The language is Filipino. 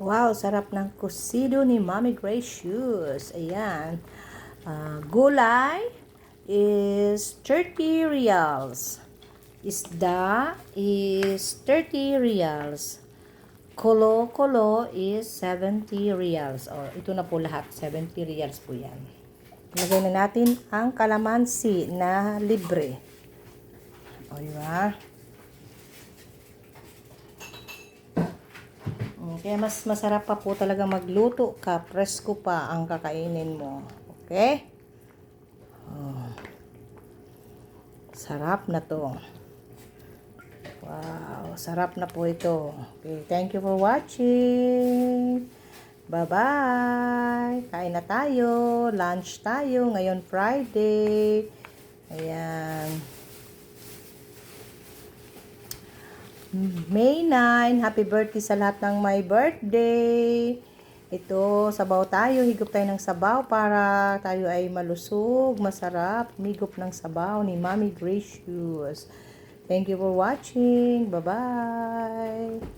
Wow, sarap ng kusido ni Mommy Gracious. Ayan. Gulay is 30 reals. Isda is 30 reals. Kolo-kolo is 70 reals. O, ito na po lahat. 70 reals po yan. Lagay na natin ang kalamansi na libre. O, diba? Kaya mas masarap pa po talaga magluto ka. Presko pa ang kakainin mo. Okay? Oh. Sarap na to. Wow, sarap na po ito. Okay, thank you for watching. Bye-bye. Kain na tayo. Lunch tayo. Ngayon Friday. Ayan. May 9. Happy birthday sa lahat ng my birthday. Ito, sabaw tayo. Higop tayo ng sabaw para tayo ay malusog, masarap. Higop ng sabaw ni Mommy Gracious. Thank you for watching. Bye-bye.